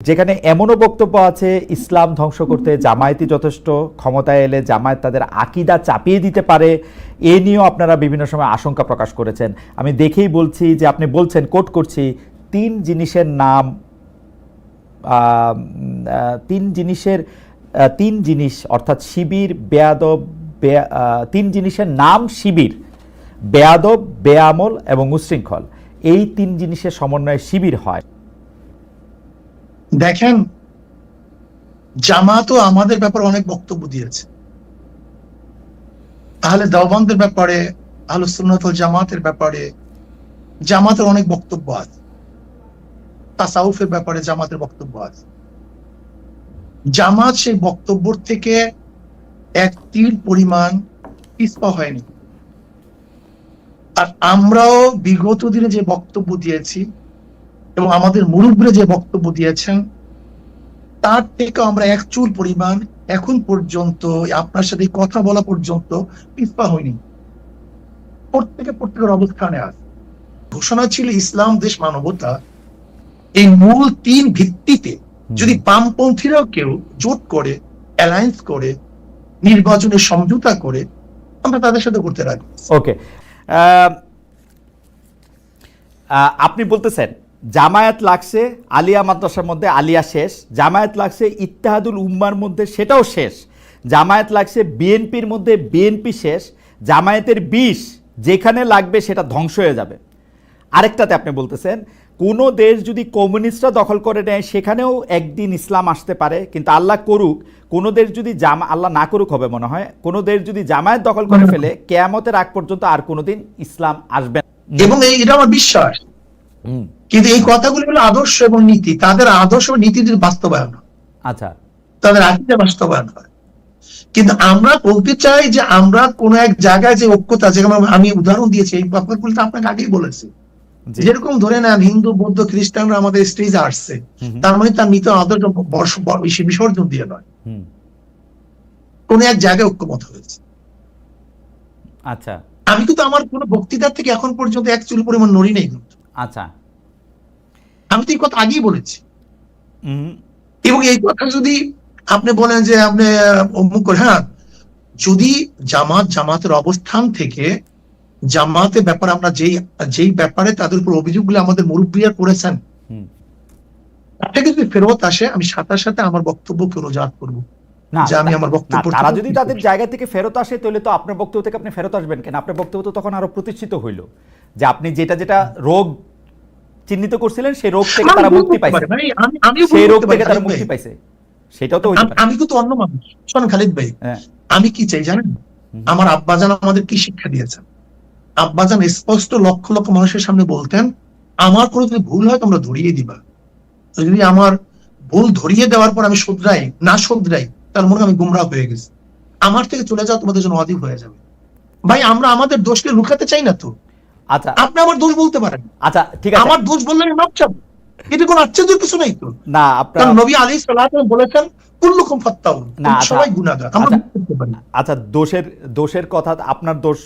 যেখানে এমনও বক্তব্য আছে ইসলাম ধ্বংস করতে জামায়াতই যথেষ্ট, ক্ষমতায় এলে জামায়াত তাদের আকীদা চাপিয়ে দিতে পারে, এ নিয়েও আপনারা বিভিন্ন সময় আশঙ্কা প্রকাশ করেছেন। আমি দেখেই বলছি যে আপনি বলছেন, কোট করছি, তিন জিনিস অর্থাৎ শিবির, বেয়াদব, তিন জিনিসের নাম শিবির, বেয়াদব, বেআমল এবং উচ্ছৃঙ্খল। এই তিন জিনিসের সমন্বয়ে শিবির হয়। দেখেন, জামাতও আমাদের ব্যাপারে অনেক বক্তব্য দিয়েছে, আহলে দেওবন্দের ব্যাপারে, আহলুস সুন্নাত ওয়াল জামাতের ব্যাপারে জামাতের অনেক বক্তব্য আছে, তাসাউফের ব্যাপারে জামাতের বক্তব্য আছে। জামাত সেই বক্তব্য থেকে এক তিল পরিমাণ পিছপা হয়নি। আর আমরাও বিগত দিনে যে বক্তব্য দিয়েছি এবং আমাদের মুরব্বিরা যে বক্তব্য দিয়েছেন, তার থেকে আমরা এক চুল পরিমাণ এখন পর্যন্ত আপনার সাথে কথা বলা পর্যন্ত পিছপা হয়নি। প্রত্যেকের অবস্থানে আছে। ঘোষণা ছিল ইসলাম, দেশ, মানবতা। এই মূল তিন ভিত্তিতে যদি বামপন্থীরাও কেউ জোট করে, অ্যালায়েন্স করে, নির্বাচনের সমঝোতা করে, আমরা তাদের সাথে করতে রাজি। ওকে, আপনি বলতেছেন জামায়াত লাগছে আলিয়া মাদ্রাসার মধ্যে, আলিয়া শেষ। জামায়াত লাগছে ইত্তেহাদুল উম্মার মধ্যে, সেটাও শেষ। জামায়াত লাগছে বিএনপির মধ্যে, বিএনপি শেষ। জামায়াতের বিষ যেখানে লাগবে সেটা ধ্বংস হয়ে যাবে। আরেকটাতে আপনি বলতেছেন কোনো দেশ যদি কমিউনিস্টরা দখল করে নেয় সেখানেও একদিন ইসলাম আসতে পারে, কিন্তু আল্লাহ করুক কোনো দেশ যদি আল্লাহ না করুক হবে মনে হয়, কোনো দেশ যদি জামায়াত দখল করে ফেলে কিয়ামতের আগ পর্যন্ত আর কোনোদিন ইসলাম আসবে না। এবং এটা আমার বিশ্বাস। কিন্তু এই কথাগুলো হলো আদর্শ এবং নীতি, তাদের আদর্শ এবং নীতির বাস্তবায়ন। আচ্ছা, তাদের আকীদা বাস্তবায়ন হয়। কিন্তু আমরা বলতে চাই যে আমরা কোন এক জায়গায় যে ঐক্যতা, যেমন আমি উদাহরণ দিয়েছি, এই ব্যাপারগুলো তো আপনাকে আগেই বলেছি। যেরকম ধরে নেন হিন্দু, বৌদ্ধ, খ্রিস্টানরা আমাদের স্টেজে আসছে, তার মানে তার নীতি আদর্শ বিসর্জন দিয়ে নয়, কোন এক জায়গায় ঐক্যমত হয়েছে। আচ্ছা, আমি কিন্তু আমার কোন বক্তৃতার থেকে এখন পর্যন্ত এক চুল পরিমাণ নড়ি নেই। আচ্ছা, আমি তো এই কথা আগেই বলেছি। এবং এই কথা যদি আপনি বলেন যে আপনি অমুক করে, হ্যাঁ, যদি জামাতের অবস্থান থেকে জামাতের ব্যাপারে আমরা যেই ব্যাপারে তাদের উপর অভিযোগগুলো আমাদের মুরব্বিরা করেছেন, তাকে যদি ফেরত আসে, আমি সাথে সাথে আমার বক্তব্যকে রোজাত করবো। তারা যদি তাদের জায়গা থেকে ফেরত আসে, তাহলে তো আপনার বক্তব্য থেকে আপনি ফেরত আসবেন কেন? আপনার বক্তব্য তো তখন আরো প্রতিষ্ঠিত হইল যে আপনি যেটা রোগ চিহ্নিত করছিলেন সেই রোগ থেকে তারা মুক্তি পাইছে, সেই রোগ থেকে তারা মুক্তি পাইছে। সেটাও তো আমি কিন্তু অন্য মানুষ। শোনেন খালিদ ভাই, আমি কি চাই জানেন? আমার আব্বাজান আমাদের কি শিক্ষা দিয়েছেন? আব্বাজান স্পষ্ট লক্ষ লক্ষ মানুষের সামনে বলতেন, আমার কোনো যদি ভুল হয় তোমরা ধরিয়ে দিবা। যদি আমার ভুল ধরিয়ে দেওয়ার পর আমি না শুধরাই, তার মনে আমি গুমরাহ হয়ে গেছি, আমার থেকে চলে যাওয়া তোমাদের জন্য অধিক হয়ে যাবে। ভাই, আমরা আমাদের দোষকে লুকাতে চাই না তো। আচ্ছা, আপনি আমার দোষ বলতে পারেন। আচ্ছা, ঠিক আছে, আমার দোষ বললে আমি মাপ চাবো, এটা কোনো আশ্চর্যের কিছু নাই তো। না, কারণ নবী আলাইহিস সালাতু বলেছেন কুল্লুকুম ফাত্তাউন, সবাই গুনাহগার। আমরা করতে পারি। আচ্ছা, দোষের কথা, আপনার দোষ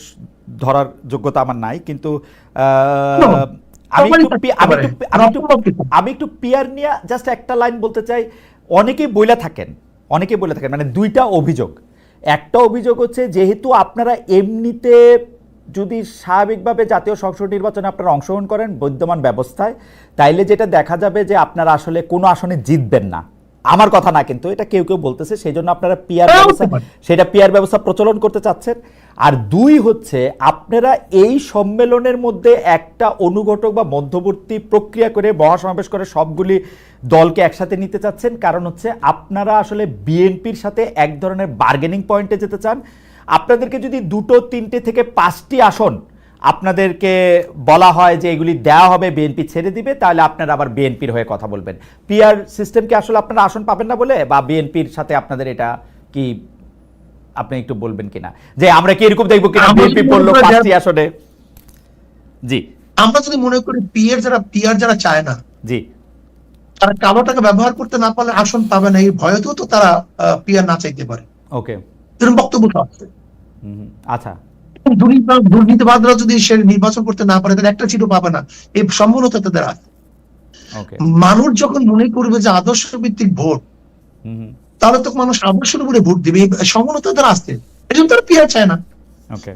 ধরার যোগ্যতা আমার নাই, কিন্তু আমি একটু পিয়ার নিয়ে জাস্ট একটা লাইন বলতে চাই। অনেকেই বলে থাকেন, মানে দুইটা অভিযোগ। একটা অভিযোগ হচ্ছে, যেহেতু আপনারা এমনিতে যদি স্বাভাবিকভাবে জাতীয় সংসদ নির্বাচনে আপনারা অংশগ্রহণ করেন বৈদ্যমান ব্যবস্থায়, তাইলে যেটা দেখা যাবে যে আপনারা আসলে কোনো আসনে জিতবেন না। আমার কথা না, কিন্তু এটা কেউ কেউ বলতেছে, সেই জন্য আপনারা পিয়ার ব্যবস্থা প্রচলন করতে চাচ্ছেন। আর দুই হচ্ছে, আপনারা এই সম্মেলনের মধ্যে একটা অনুঘটক বা মধ্যবর্তী প্রক্রিয়া করে মহাসমাবেশ করে সবগুলি দলকে একসাথে নিতে চাচ্ছেন। কারণ হচ্ছে আপনারা আসলে বিএনপির সাথে এক ধরনের বার্গেনিং পয়েন্টে যেতে চান। আপনাদেরকে যদি 2, 3 থেকে 5টি আসন আপনাদেরকে বলা হয় যে এগুলি দেওয়া হবে, বিএনপি ছেড়ে দিবে, তাহলে আপনারা আবার বিএনপির হয়ে কথা বলবেন। পিআর সিস্টেমকে আসলে আপনারা আসন পাবেন না বলে, বা বিএনপির সাথে আপনাদের এটা কি, আপনি একটু বলবেন কিনা যে আমরা কি এরকম দেখবো কিনা বিএনপি বললো 5টি আসনে? জি, আমরা যদি মনে করি পিআর যারা চায় না, জি, তারা কালো টাকা ব্যবহার করতে না পারলে আসন পাবে না, এই ভয়তেও তো তারা পিআর না চাইতে পারে। ওকে, এরকম বক্তব্য আছে। আচ্ছা, দুর্নীতিবাদরা যদি সে নির্বাচন করতে না পারে, তাহলে একটা সিটও পাবে না, এই সম্ভাবনা তাদের আছে। মানুষ যখন মনে করবে যে আদর্শ ভিত্তিক ভোট, তাহলে তো মানুষ আদর্শের উপরে ভোট দিবে। সমনতা তারা আসছে, এই জন্য তারা পিয়ার চায় না।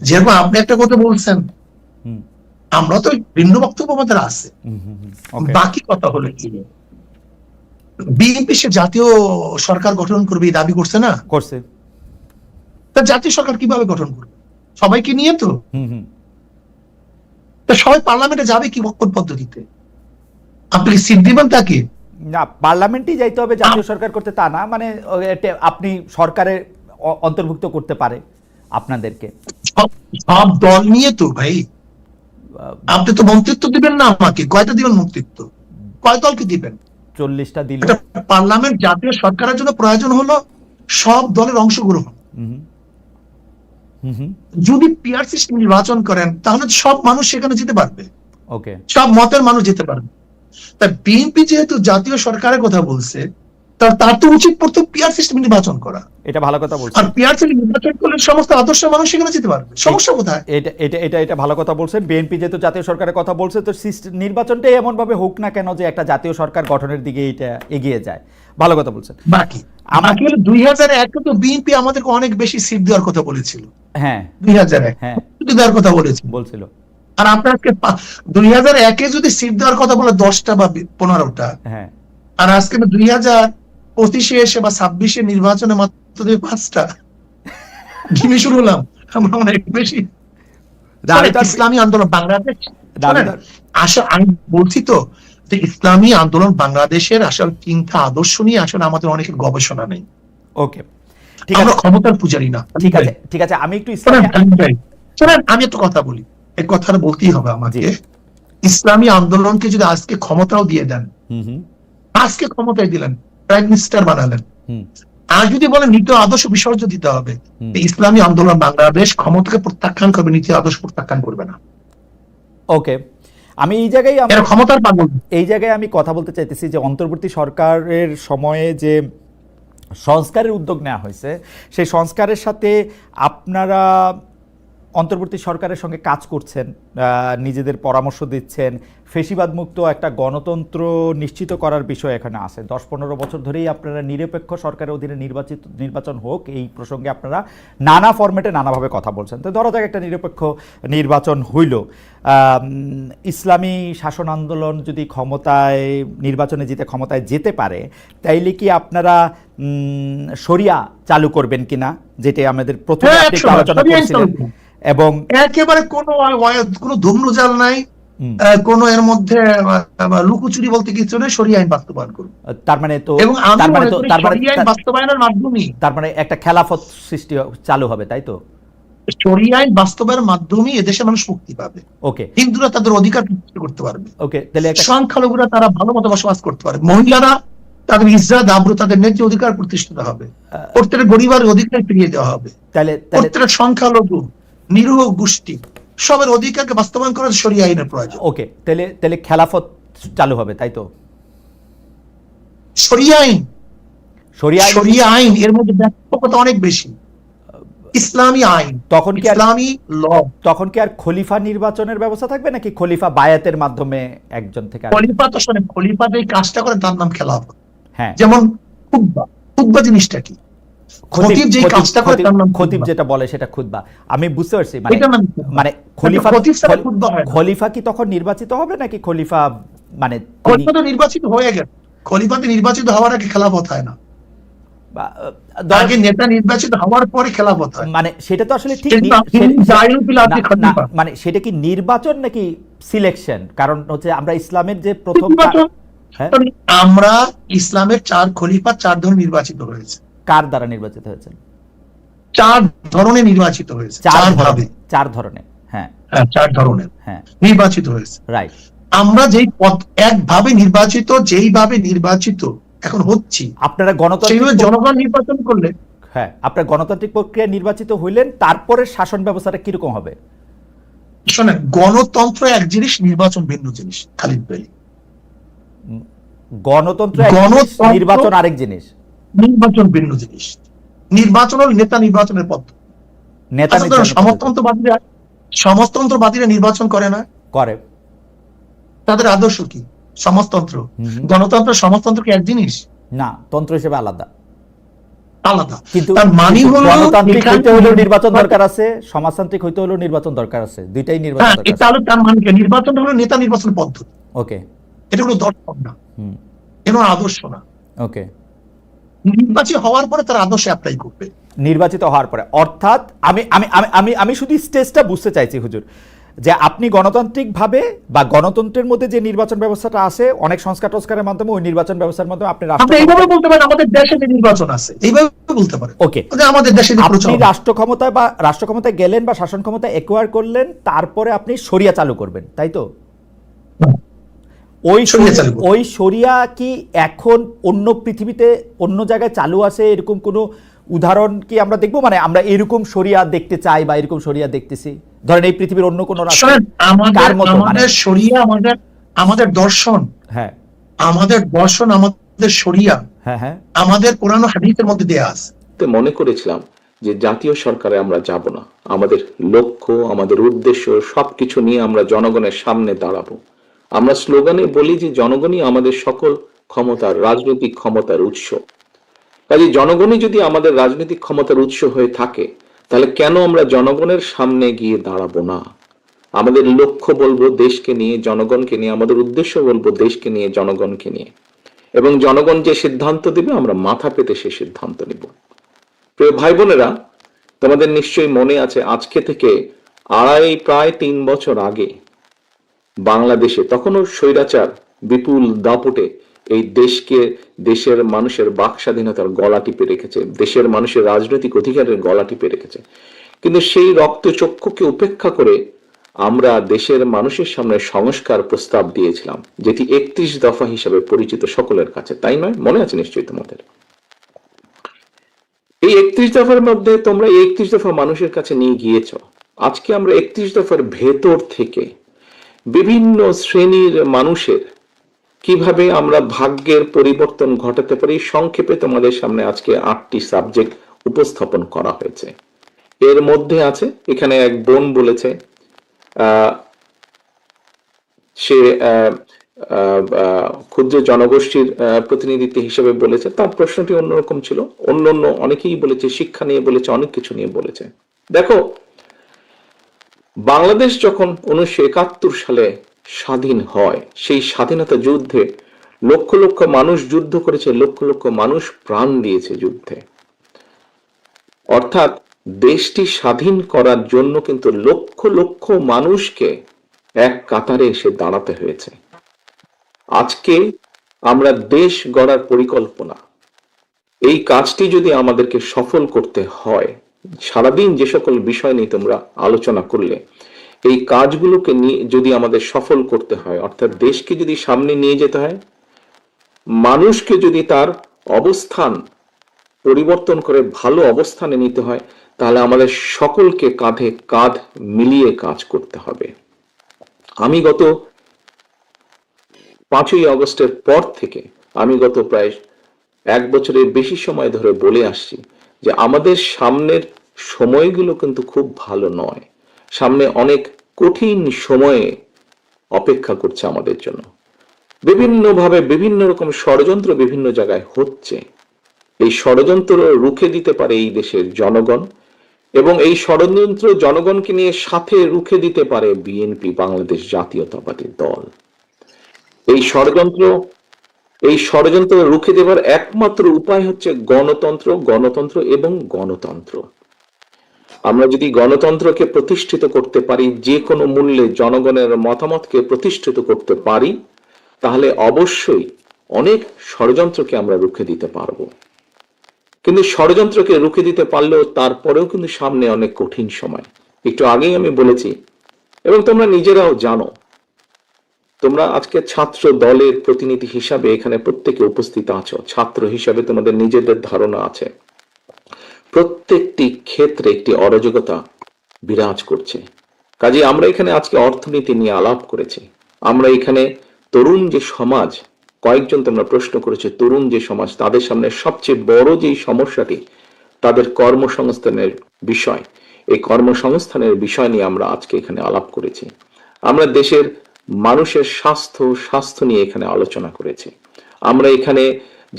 যেরকম আপনি একটা কথা বলছেন, আমরা তো ভিন্ন বক্তব্য আমাদের আছে। বাকি কথা হলো কি, বিএনপি সে জাতীয় সরকার গঠন করবে এই দাবি করছে না, করছে। তা জাতীয় সরকার কিভাবে গঠন করবে? সবাইকে নিয়ে তো। সবাই পার্লামেন্টে যাবে কি বক্তব্য পদ্ধতিতে? আপনি কি সিট দিবেন তাকে? না, পার্লামেন্টই যাইতে হবে জাতীয় সরকার করতে তা না, মানে আপনি সরকারে অন্তর্ভুক্ত করতে পারে আপনাদেরকে। সব দল নিয়ে তো ভাই, আপনি তো মন্ত্রিত্ব দিবেন না আমাকে, কয়টা দিবেন মন্ত্রিত্ব? কয় দলকে দিবেন? 40টা দিল। পার্লামেন্ট জাতীয় সরকারের জন্য প্রয়োজন হলো সব দলের অংশগ্রহণ। যদি পিআর সিস্টেম নির্বাচন করেন তাহলে সব মানুষ সেখানে যেতে পারবে, সব মতের মানুষ যেতে পারবে। তাই বিএনপি যেহেতু জাতীয় সরকারের কথা বলছে, তার তো উচিত পড়তো পিআর সিস্টেম নির্বাচন করা। এটা ভালো কথা বলছেন। আর পিআর সিস্টেম নির্বাচন করলে সমস্ত আদর্শ মানুষ সেখানে যেতে পারবে, সমস্যা কোথায়? এটা ভালো কথা বলছেন। বিএনপি যেহেতু জাতীয় সরকারের কথা বলছে, তো নির্বাচনটাই এমন ভাবে হোক না কেন যে একটা জাতীয় সরকার গঠনের দিকে এটা এগিয়ে যায়। ভালো কথা বলছেন। বাকি আমাকে 2001 তো বিএনপি আমাদেরকে অনেক বেশি সিট দেওয়ার কথা বলেছিল। হ্যাঁ, 2001 দেওয়ার কথা বলছিল। আর আপনাকে 2001 যদি সিট দেওয়ার কথা বলে 10টা বা 15টা, আর আজকে 2025 এসে বা 26 নির্বাচনে মাত্র 5টা ঘিনে শুরু হলাম। আমরা অনেক বেশি। ইসলামী আন্দোলন বাংলাদেশ, আমি বলছি তো যে ইসলামী আন্দোলন বাংলাদেশের আসল চিন্তা আদর্শ নিয়ে আসলে আমাদের অনেক গবেষণা নেই। ওকে, আমরা ক্ষমতার পূজারি না। ঠিক আছে, আমি একটু আমি একটা কথা বলি, এই কথাটা বলতেই হবে আমাকে। ইসলামী আন্দোলনকে যদি আজকে ক্ষমতাও দিয়ে দেন, আজকে ক্ষমতায় দিলেন, প্রাইম মিনিস্টার বানালেন, আর যদি বলেন নীতি আদর্শ বিসর্জন দিতে হবে, ইসলামী আন্দোলন বাংলাদেশ ক্ষমতাকে প্রত্যাখ্যান করবে, নীতি আদর্শ প্রত্যাখ্যান করবে না। ওকে, আমি এই জায়গায় আমি কথা বলতে চাইতেছি যে অন্তর্বর্তী সরকারের সময়ে যে সংস্কারের উদ্যোগ নেওয়া হয়েছে, সেই সংস্কারের সাথে আপনারা অন্তর্বর্তী সরকারের সঙ্গে কাজ করছেন, নিজেদের পরামর্শ দিচ্ছেন, ফেসিবাদ মুক্ত একটা গণতন্ত্র নিশ্চিত করার বিষয় এখানে আছে। 10-15 বছর ধরেই আপনারা নিরপেক্ষ সরকারের অধীনে নির্বাচন হোক এই প্রসঙ্গে আপনারা নানা ফরম্যাটে নানাভাবে কথা বলছেন। তো ধরা যাক একটা নিরপেক্ষ নির্বাচন হইল, ইসলামী শাসন আন্দোলন যদি নির্বাচনে জিতে ক্ষমতায় যেতে পারে, তাইলে কি আপনারা শরিয়া চালু করবেন কিনা, যেটা আমাদের প্রথমে আপনি আলোচনা করছিলেন? এবং একেবারে কোনো ধুমরুজাল নাই, কোন এর মধ্যে লুকোচুরি বলতে কিছু নেই, শরিয়া আইন বাস্তবায়ন করুন। তার মানে তো শরিয়া আইন বাস্তবায়নের মাধ্যমে তার মানে একটা খেলাফত সৃষ্টি চালু হবে, তাই তো? শরিয়া আইন বাস্তবায়নের মাধ্যমে এদেশে মানুষ মুক্তি পাবে। ওকে, হিন্দুরা তাদের অধিকার প্রতিষ্ঠা করতে পারবে। ওকে, তাহলে সংখ্যালঘুরা তারা ভালো মতো বসবাস করতে পারবে, মহিলারা তাদের ইজ্জত আবরু তাদের ন্যায্য অধিকার প্রতিষ্ঠিত হবে, প্রত্যেক গরিবের অধিকার ফিরিয়ে দেওয়া হবে, প্রত্যেক সংখ্যালঘু নিরীহ গোষ্ঠী সবের অধিকারকে বাস্তবায়ন করার শরিয়া আইনের প্রয়োজন। ওকে, তাহলে খেলাফত চালু হবে, তাই তো? শরিয়া আইন এর মধ্যে ব্যাপকতা অনেক বেশি। ইসলামী আইন, তখন কি ইসলামী ল, তখন কি আর খলিফা নির্বাচনের ব্যবস্থা থাকবে নাকি খলিফা বায়াতের মাধ্যমে একজন থেকে? খলিফা তো শোনেন, খলিফা যে কাজটা করে তার নাম খেলাফত। হ্যাঁ, যেমন খুতবা জিনিসটা কি? খতিব যে কাজটা করে তার নাম খতিব, যেটা বলে সেটা খুতবা। আমি বুঝতে পারছি, মানে খলিফা কি তখন নির্বাচিত হবে নাকি খলিফা মানে খলিফা নির্বাচিত হয়ে গেছে? খলিফাতে নির্বাচিত হওয়ার আগে খেলাফত হয় না, আগে নেতা নির্বাচিত হওয়ার পরে খেলাফত হয়। মানে সেটা তো আসলে ঠিক, মানে সেটা কি নির্বাচন নাকি সিলেকশন? কারণ হচ্ছে আমরা ইসলামের যে প্রথম আমরা ইসলামের 4 খলিফা 4 ধরনের নির্বাচিত হয়েছে। কার দ্বারা নির্বাচিত হয়েছে? 4 ধরনের নির্বাচিত হয়েছে, 4 ভাবে, 4 ধরনের। হ্যাঁ, 4 ধরনের নির্বাচিত হয়েছে। রাইট। আমরা যেই পদ একভাবে নির্বাচিত, যেইভাবে নির্বাচিত এখন হচ্ছি, আপনারা গণতান্ত্রিক জনগণ নির্বাচন করলে, হ্যাঁ, আপনারা গণতান্ত্রিক প্রক্রিয়ায় নির্বাচিত হইলেন, তারপরে শাসন ব্যবস্থাটা কিরকম হবে? শোনেন, গণতন্ত্র এক জিনিস, নির্বাচন ভিন্ন জিনিস। খালিদ ভাই, গণতন্ত্র নির্বাচন আরেক জিনিস, নির্বাচন ভিন্ন জিনিস। নির্বাচন হল নেতা নির্বাচনের পদ্ধতি। সমাজতন্ত্রবাদীরা নির্বাচন করে না, করে। তাদের আদর্শ কি? সমাজতন্ত্র, গণতন্ত্র সমাজতন্ত্র কি এক জিনিস? না, তন্ত্র হিসেবে আলাদা। কিন্তু তার মানে হলো গণতান্ত্রিক হইতে হলেও নির্বাচন দরকার আছে, সমাজতান্ত্রিক হইতে হলেও নির্বাচন দরকার আছে, দুইটাই নির্বাচন দরকার আছে। তাহলে তার মানে কি নির্বাচন হলো নেতা নির্বাচন পদ্ধতি। ওকে, এটা কোনো দর্শন না, এটা আদর্শ না। ওকে, নির্বাচিত হওয়ার পরে তার আদর্শ অ্যাপ্লাই করবে, নির্বাচিত হওয়ার পরে। অর্থাৎ আমি আমি আমি আমি শুধু স্টেজটা বুঝতে চাইছি হুজুর, যে আপনি গণতান্ত্রিকভাবে বা গণতন্ত্রের মধ্যে যে নির্বাচন ব্যবস্থাটা আছে অনেক সংস্কার টস্কারের মাধ্যমে, ওই নির্বাচন ব্যবস্থার মাধ্যমে আপনি এইভাবে বলতে পারেন আমাদের দেশে যে নির্বাচন আছে, এইভাবে বলতে পারেন। ওকে, আমাদের দেশে আপনি রাষ্ট্র ক্ষমতায় বা রাষ্ট্র ক্ষমতায় গেলেন বা শাসন ক্ষমতা একোয়ার করলেন, তারপরে আপনি শরিয়া চালু করবেন, তাই তো? ওই শরিয়া কি এখন অন্য পৃথিবীতে অন্য জায়গায় চালু আছে এরকম কোনো উদাহরণ কি আমরা দেখবো? মানে আমরা এরকম শরিয়া দেখতে চাই বা এরকম শরিয়া দেখতেছি, ধরেন এই পৃথিবীর অন্য কোনো রাষ্ট্র? আমাদের শরিয়া আমাদের দর্শন, হ্যাঁ আমাদের দর্শন, আমাদের শরিয়া, হ্যাঁ হ্যাঁ আমাদের কোরআন ও হাদিসের মধ্যে দেয়া আছে। মনে করেছিলাম যে জাতীয় সরকারে আমরা যাব না, আমাদের লক্ষ্য, আমাদের উদ্দেশ্য সবকিছু নিয়ে আমরা জনগণের সামনে দাঁড়াবো। আমরা স্লোগানে বলি যে জনগণই আমাদের সকল ক্ষমতার, রাজনৈতিক ক্ষমতার উৎস। কাজে জনগণই যদি আমাদের রাজনৈতিক ক্ষমতার উৎস হয়ে থাকে, তাহলে কেন আমরা জনগণের সামনে গিয়ে দাঁড়াবো না? আমাদের লক্ষ্য বলবো দেশকে নিয়ে, জনগণকে নিয়ে, আমাদের উদ্দেশ্য বলবো দেশকে নিয়ে, জনগণকে নিয়ে, এবং জনগণ যে সিদ্ধান্ত দিবে আমরা মাথা পেতে সে সিদ্ধান্ত নিব। প্রিয় ভাই বোনেরা, তোমাদের নিশ্চয়ই মনে আছে আজকে থেকে প্রায় 3 বছর আগে বাংলাদেশে তখনও স্বৈরাচার বিপুল দাপটে এই দেশকে, দেশের মানুষের বাক স্বাধীনতার গলা টিপে রেখেছে, দেশের মানুষের রাজনৈতিক অধিকারের গলা টিপে রেখেছে। কিন্তু সেই রক্তচক্ষুকে উপেক্ষা করে আমরা দেশের মানুষের সামনে সংস্কার প্রস্তাব দিয়েছিলাম, যেটি 31 দফা হিসাবে পরিচিত সকলের কাছে, তাই নয়? মনে আছে নিশ্চয়ই তোমাদের। এই 31 দফার মধ্যে তোমরা 31 দফা মানুষের কাছে নিয়ে গিয়েছ। আজকে আমরা 31 দফার ভেতর থেকে বিভিন্ন শ্রেণীর মানুষের কিভাবে আমরা ভাগ্যের পরিবর্তন ঘটাতে পারি, সংক্ষেপে তোমাদের সামনে আজকে 8টি সাবজেক্ট উপস্থাপন করা হয়েছে। এর মধ্যে আছে, এখানে এক বোন বলেছে সে ক্ষুদ্র জনগোষ্ঠীর প্রতিনিধিত্ব হিসেবে বলেছে, তার প্রশ্নটি অন্যরকম ছিল। অন্য অনেকেই বলেছে, শিক্ষা নিয়ে বলেছে, অনেক কিছু নিয়ে বলেছে। দেখো, বাংলাদেশ যখন 1971 সালে স্বাধীন হয়, সেই স্বাধীনতা যুদ্ধে লক্ষ লক্ষ মানুষ যুদ্ধ করেছে, লক্ষ লক্ষ মানুষ প্রাণ দিয়েছে যুদ্ধে। অর্থাৎ দেশটি স্বাধীন করার জন্য কিন্তু লক্ষ লক্ষ মানুষকে এক কাতারে এসে দাঁড়াতে হয়েছে। আজকে আমরা দেশ গড়ার পরিকল্পনা, এই কাজটি যদি আমাদেরকে সফল করতে হয়, সারাদিন যে সকল বিষয় নিয়ে তোমরা আলোচনা করলে, এই কাজগুলোকে নিয়ে যদি আমাদের সফল করতে হয়, অর্থাৎ দেশকে যদি সামনে নিয়ে যেতে হয়, মানুষকে যদি তার অবস্থান পরিবর্তন করে ভালো অবস্থানে নিতে হয়, তাহলে আমাদের সকলকে কাঁধে কাঁধ মিলিয়ে কাজ করতে হবে। আমি গত 5ই আগস্টের পর থেকে আমি গত প্রায় 1 বছরের বেশি সময় ধরে বলে আসছি যে আমাদের সামনের সময়গুলো কিন্তু খুব ভালো নয়। সামনে অনেক কঠিন সময়ে অপেক্ষা করছে আমাদের জন্য। বিভিন্নভাবে বিভিন্ন রকম ষড়যন্ত্র বিভিন্ন জায়গায় হচ্ছে। এই ষড়যন্ত্র রুখে দিতে পারে এই দেশের জনগণ, এবং এই ষড়যন্ত্র জনগণকে নিয়ে সাথে রুখে দিতে পারে বিএনপি, বাংলাদেশ জাতীয়তাবাদী দল। এই ষড়যন্ত্র রুখে দেবার একমাত্র উপায় হচ্ছে গণতন্ত্র, গণতন্ত্র এবং গণতন্ত্র। আমরা যদি গণতন্ত্রকে প্রতিষ্ঠিত করতে পারি, যে কোনো মূল্যে জনগণের মতামতকে প্রতিষ্ঠিত করতে পারি, তাহলে অবশ্যই অনেক ষড়যন্ত্রকে আমরা রুখে দিতে পারবো। কিন্তু ষড়যন্ত্রকে রুখে দিতে পারলেও তারপরেও কিন্তু সামনে অনেক কঠিন সময়। একটু আগেই আমি বলেছি, এবং তোমরা নিজেরাও জানো, তোমরা আজকে ছাত্র দলের প্রতিনিধি হিসাবে এখানে প্রত্যেকে উপস্থিত আছো। ছাত্র হিসাবে তোমাদের নিজেদের ধারণা আছে, প্রত্যেকটি ক্ষেত্রে একটি অরাজকতা বিরাজ করছে। কাজে আমরা এখানে আজকে অর্থনীতি নিয়ে আলাপ করেছি। আমরা এখানে তরুণ যে সমাজ, কয়েকজন তোমরা প্রশ্ন করেছে, তরুণ যে সমাজ, তাদের সামনে সবচেয়ে বড় যে সমস্যাটি তাদের কর্মসংস্থানের বিষয়, এই কর্মসংস্থানের বিষয় নিয়ে আমরা আজকে এখানে আলাপ করেছি। আমরা দেশের মানুষের স্বাস্থ্য নিয়ে এখানে আলোচনা করেছি। আমরা এখানে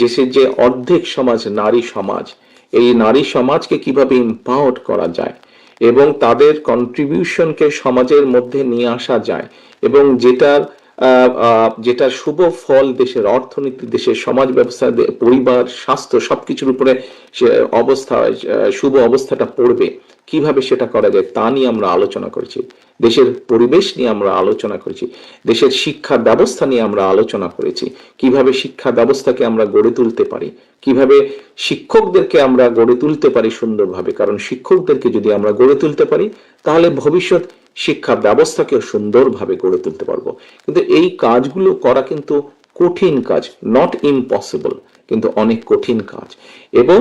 দেশের যে অর্ধেক সমাজ নারী সমাজ, এই নারী সমাজকে কিভাবে এম্পাওয়ার করা যায় এবং তাদের কন্ট্রিবিউশনকে সমাজের মধ্যে নিয়ে আসা যায় এবং যেটার শুভ ফল দেশের অর্থনীতি, দেশের সমাজ ব্যবস্থা, পরিবার, স্বাস্থ্য সবকিছুর উপরে শুভ অবস্থাটা পড়বে, কিভাবে সেটা করা যায় তা নিয়ে আমরা আলোচনা করেছি। দেশের পরিবেশ নিয়ে আমরা আলোচনা করেছি, দেশের শিক্ষা ব্যবস্থা নিয়ে আমরা আলোচনা করেছি, কিভাবে শিক্ষা ব্যবস্থাকে আমরা গড়ে তুলতে পারি, কিভাবে শিক্ষকদেরকে আমরা গড়ে তুলতে পারি সুন্দরভাবে, কারণ শিক্ষকদেরকে যদি আমরা গড়ে তুলতে পারি তাহলে ভবিষ্যৎ শিক্ষা ব্যবস্থাকেও সুন্দরভাবে গড়ে তুলতে পারবো। কিন্তু এই কাজগুলো করা কিন্তু কঠিন কাজ, নট ইম্পসিবল, কিন্তু অনেক কঠিন কাজ। এবং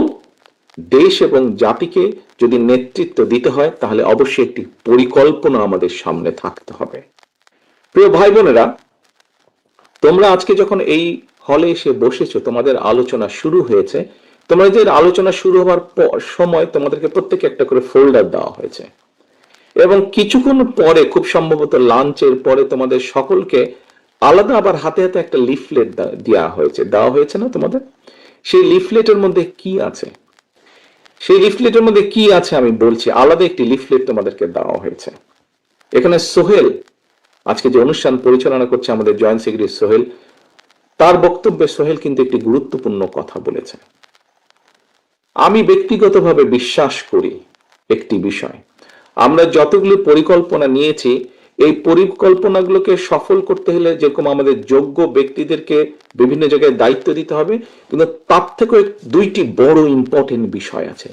দেশ এবং জাতিকে যদি নেতৃত্ব দিতে হয় তাহলে অবশ্যই একটি পরিকল্পনা আমাদের সামনে থাকতে হবে। প্রিয় ভাই বোনেরা, তোমরা আজকে যখন এই হলে এসে বসেছো, তোমাদের আলোচনা শুরু হয়েছে, তোমাদের আলোচনা শুরু হওয়ার সময় তোমাদেরকে প্রত্যেকে একটা করে ফোল্ডার দেওয়া হয়েছে এবং কিছুক্ষণ পরে, খুব সম্ভবত লাঞ্চের পরে, তোমাদের সকলকে আলাদা আবার হাতে হাতে একটা লিফলেট দেওয়া হয়েছে না তোমাদের? সেই লিফলেটের মধ্যে কি আছে? সেই লিফলেটের মধ্যে কি আছে আমি বলছি। আলাদা একটি লিফলেট তোমাদেরকে দেওয়া হয়েছে। এখানে সোহেল, আজকে যে অনুষ্ঠান পরিচালনা করছে আমাদের জয়েন্ট সেক্রেটারি সোহেল, তার বক্তব্যে সোহেল কিন্তু একটি গুরুত্বপূর্ণ কথা বলেছে। আমি ব্যক্তিগতভাবে বিশ্বাস করি একটি বিষয়, আমরা যতগুলো পরিকল্পনা নিয়েছি, এই পরিকল্পনাগুলোকে সফল করতে হলে যেরকম আমাদের যোগ্য ব্যক্তিদেরকে বিভিন্ন জায়গায় দায়িত্ব দিতে হবে, কিন্তু তার থেকে দুইটি বড় ইম্পর্টেন্ট বিষয় আছে,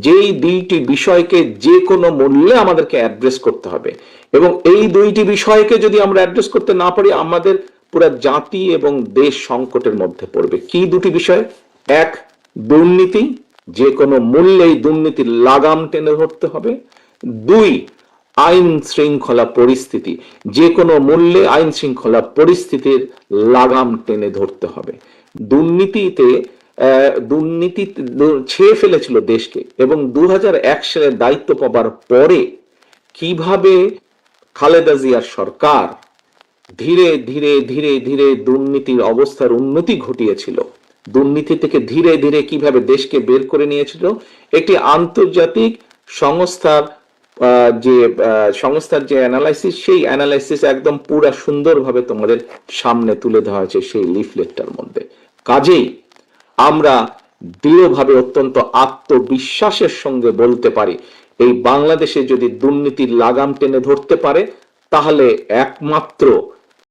যেই দুইটি বিষয়কে যে কোনো মূল্যে আমাদেরকে অ্যাড্রেস করতে হবে। এবং এই দুইটি বিষয়কে যদি আমরা অ্যাড্রেস করতে না পারি, আমাদের পুরো জাতি এবং দেশ সংকটের মধ্যে পড়বে। কি দুটি বিষয়? এক, দুর্নীতি, যে কোনো মূল্যেই দুর্নীতির লাগাম টেনে ধরতে হবে। দুই, আইন শৃঙ্খলা পরিস্থিতি, যে কোনো মূল্যে আইন শৃঙ্খলা পরিস্থিতির লাগাম টেনে ধরতে হবে। দুর্নীতি ছেয়ে ফেলেছিল দেশকে এবং 2001 সালে দায়িত্ব পাবার পরে কিভাবে খালেদা জিয়ার সরকার ধীরে ধীরে ধীরে ধীরে দুর্নীতির অবস্থার উন্নতি ঘটিয়েছিল, দুর্নীতি থেকে ধীরে ধীরে কিভাবে দেশকে বের করে নিয়েছিল, একটি আন্তর্জাতিক সংস্থার যে অ্যানালাইসিস, সেই অ্যানালাইসিস একদম পুরা সুন্দরভাবে তোমাদের সামনে তুলে দেওয়া হয়েছে সেই লিফলেটটার মধ্যে। কাজেই আমরা দৃঢ়ভাবে, অত্যন্ত আত্মবিশ্বাসের সঙ্গে বলতে পারি, এই বাংলাদেশে যদি দুর্নীতির লাগাম টেনে ধরতে পারে তাহলে একমাত্র